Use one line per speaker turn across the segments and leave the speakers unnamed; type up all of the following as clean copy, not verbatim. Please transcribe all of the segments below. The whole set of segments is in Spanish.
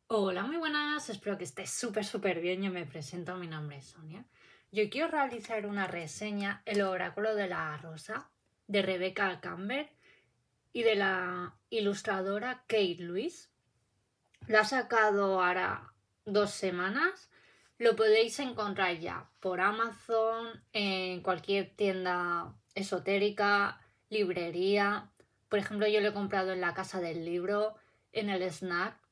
Hola, muy buenas, espero que estés súper bien. Yo me presento, mi nombre es Sonia. Yo quiero realizar una reseña, El oráculo de la rosa, de Rebecca Campbell y de la ilustradora Kate Lewis. La ha sacado ahora 2 semanas. Lo podéis encontrar ya por Amazon, en cualquier tienda esotérica, librería. Por ejemplo, yo lo he comprado en la Casa del Libro, en el Snack.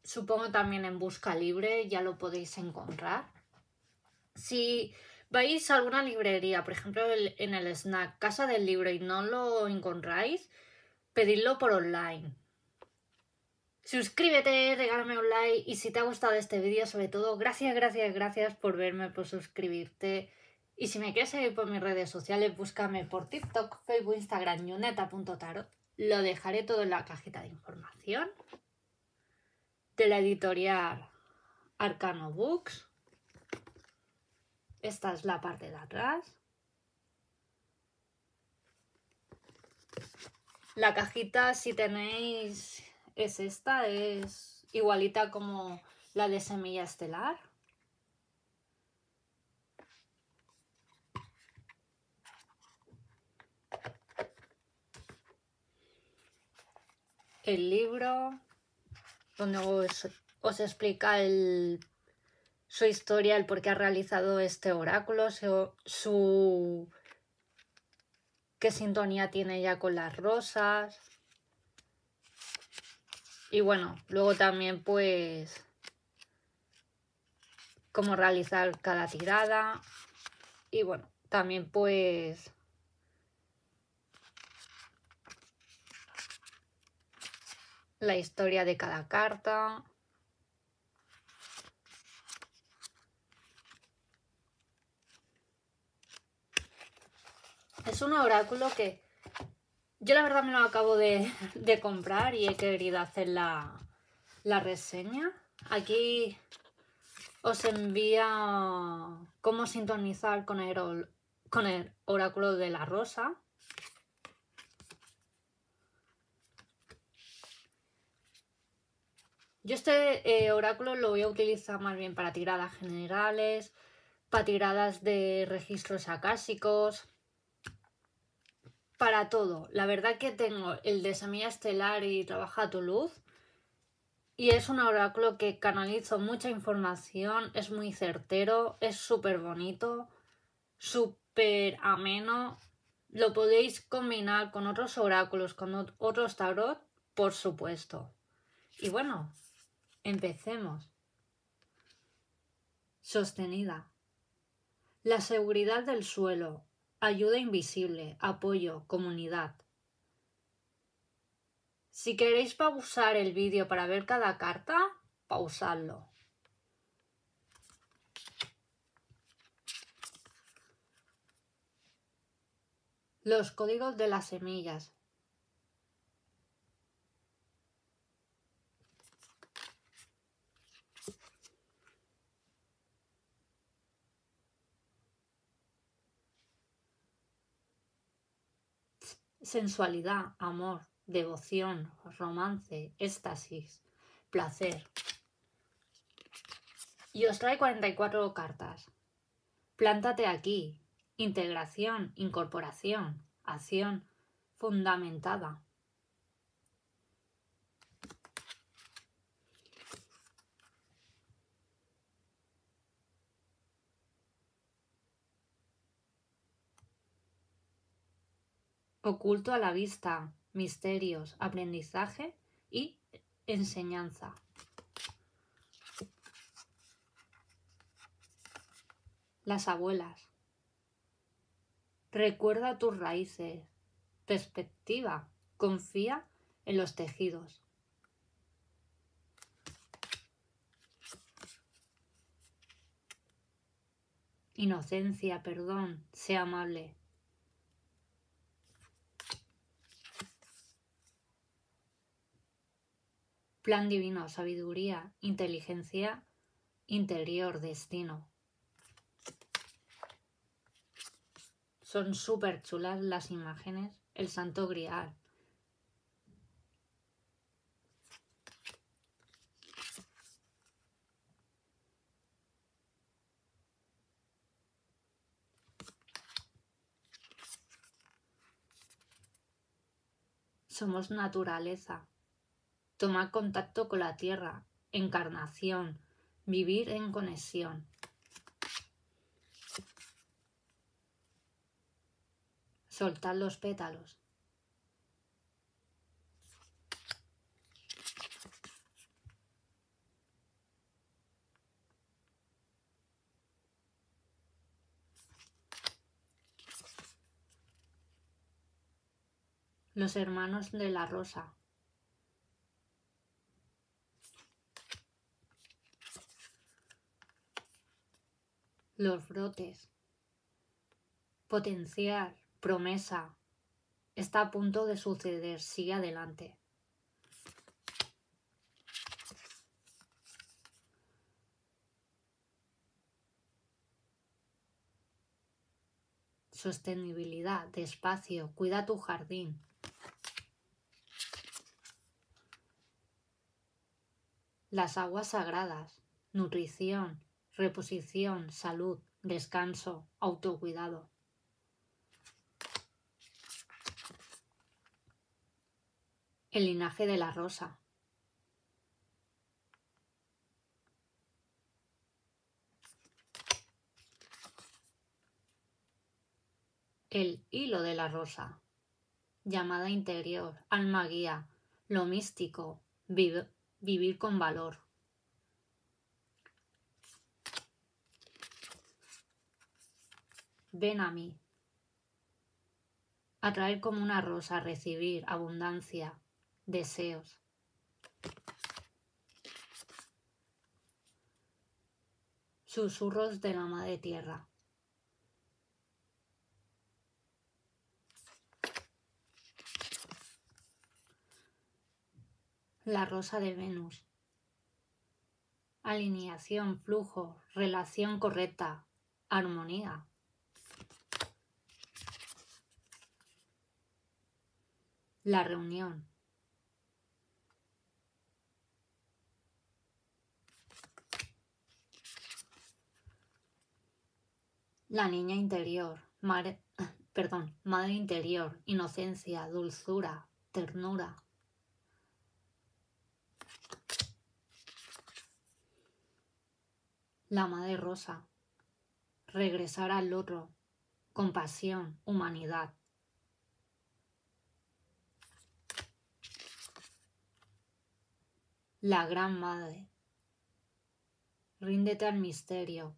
Supongo también en Busca Libre ya lo podéis encontrar. Si vais a alguna librería, por ejemplo en el Snack, Casa del Libro, y no lo encontráis, pedidlo por online. Suscríbete, regálame un like y si te ha gustado este vídeo, sobre todo, gracias por verme, por suscribirte. Y si me quieres seguir por mis redes sociales, búscame por TikTok, Facebook, Instagram, ñuneta.tarot. Lo dejaré todo en la cajita de información. De la editorial Arcano Books. Esta es la parte de atrás. La cajita, si tenéis, es esta, es igualita como la de Semilla Estelar. El libro, donde os explica su historia, el por qué ha realizado este oráculo, qué sintonía tiene ya con las rosas. Y bueno, luego también pues cómo realizar cada tirada. Y bueno, también pues la historia de cada carta. Es un oráculo que yo la verdad me lo acabo de comprar y he querido hacer la reseña. Aquí os envía cómo sintonizar con el oráculo de la rosa. Yo este oráculo lo voy a utilizar más bien para tiradas generales, para tiradas de registros acásicos, para todo. La verdad que tengo el de Semilla Estelar y Trabaja tu Luz. Y es un oráculo que canalizo mucha información, es muy certero, es súper bonito, súper ameno. Lo podéis combinar con otros oráculos, con otros tarot, por supuesto. Y bueno, empecemos. Sostenida. La seguridad del suelo, ayuda invisible, apoyo, comunidad. Si queréis pausar el vídeo para ver cada carta, pausadlo. Los códigos de las semillas. Sensualidad, amor, devoción, romance, éxtasis, placer. Y os trae 44 cartas. Plántate aquí. Integración, incorporación, acción fundamentada. Oculto a la vista, misterios, aprendizaje y enseñanza. Las abuelas. Recuerda tus raíces. Perspectiva. Confía en los tejidos. Inocencia, perdón, sé amable. Plan divino, sabiduría, inteligencia interior, destino. Son súper chulas las imágenes. El Santo Grial. Somos naturaleza. Tomar contacto con la tierra. Encarnación. Vivir en conexión. Soltar los pétalos. Los hermanos de la rosa. Los brotes. Potenciar. Promesa. Está a punto de suceder. Sigue adelante. Sostenibilidad. Despacio. Cuida tu jardín. Las aguas sagradas. Nutrición. Reposición. Salud. Descanso. Autocuidado. El linaje de la rosa. El hilo de la rosa. Llamada interior, alma guía, lo místico, vivir con valor. Ven a mí. Atraer como una rosa, recibir abundancia, deseos. Susurros de la madre tierra. La rosa de Venus. Alineación, flujo, relación correcta, armonía. La reunión. La niña interior, madre interior, inocencia, dulzura, ternura. La madre rosa, regresar al otro, compasión, humanidad. La gran madre, ríndete al misterio,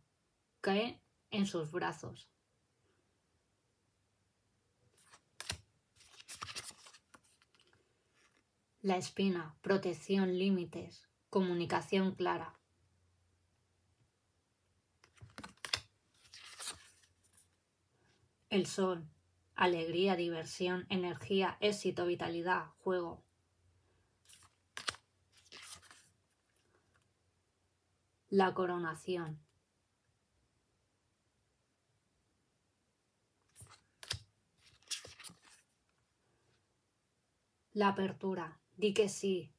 cae en sus brazos. La espina, protección, límites, comunicación clara. El sol, alegría, diversión, energía, éxito, vitalidad, juego. La coronación. La apertura, di que sí.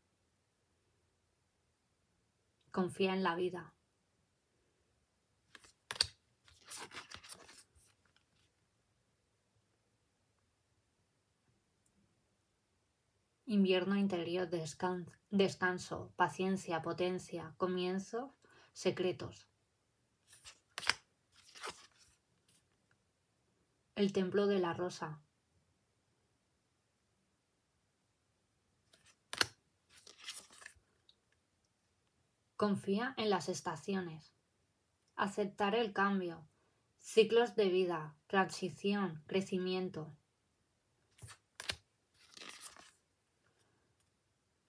Confía en la vida. Invierno interior, descanso, paciencia, potencia, comienzos, secretos. El templo de la rosa. Confía en las estaciones. Aceptar el cambio. Ciclos de vida, transición, crecimiento.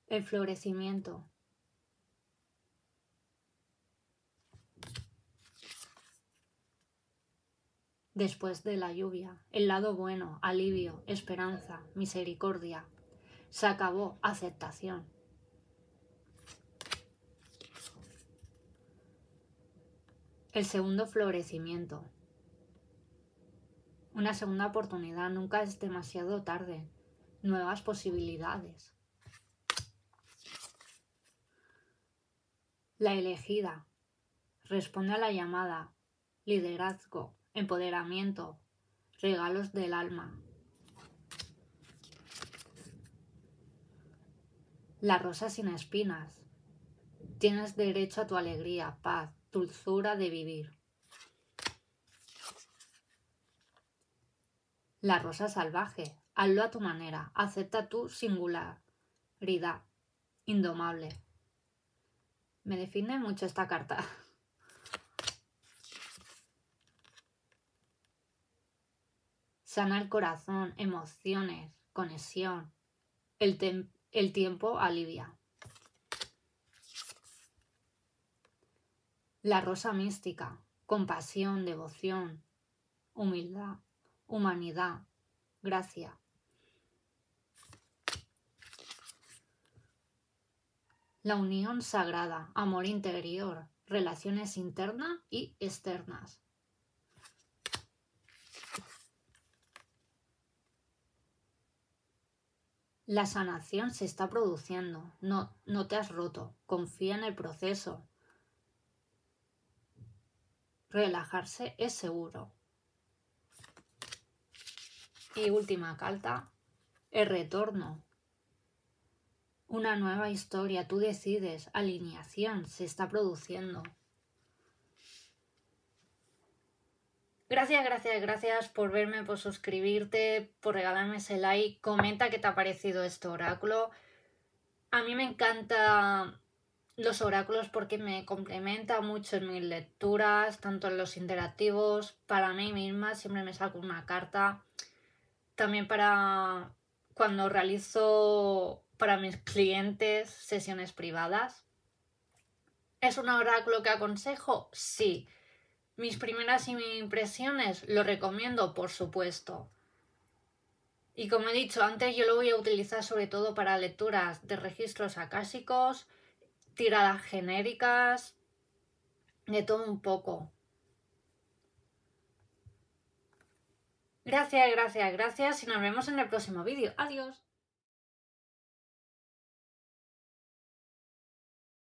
El florecimiento. Después de la lluvia, el lado bueno, alivio, esperanza, misericordia. Se acabó, aceptación. El segundo florecimiento. Una segunda oportunidad, nunca es demasiado tarde. Nuevas posibilidades. La elegida. Responde a la llamada. Liderazgo, empoderamiento, regalos del alma. La rosa sin espinas. Tienes derecho a tu alegría, paz, dulzura de vivir. La rosa salvaje. Hazlo a tu manera. Acepta tu singularidad. Indomable. Me define mucho esta carta. Sana el corazón, emociones, conexión. El tiempo alivia. La rosa mística. Compasión, devoción, humildad, humanidad, gracia. La unión sagrada, amor interior, relaciones internas y externas. La sanación se está produciendo, no te has roto, confía en el proceso. Relajarse es seguro. Y última carta, el retorno. Una nueva historia, tú decides, alineación, se está produciendo. Gracias por verme, por suscribirte, por regalarme ese like. Comenta qué te ha parecido este oráculo. A mí me encantan los oráculos porque me complementa mucho en mis lecturas, tanto en los interactivos. Para mí misma siempre me saco una carta. También para cuando realizo para mis clientes sesiones privadas. ¿Es un oráculo que aconsejo? Sí. Mis primeras impresiones lo recomiendo, por supuesto. Y como he dicho antes, yo lo voy a utilizar sobre todo para lecturas de registros acásicos, tiradas genéricas, de todo un poco. Gracias y nos vemos en el próximo vídeo. Adiós.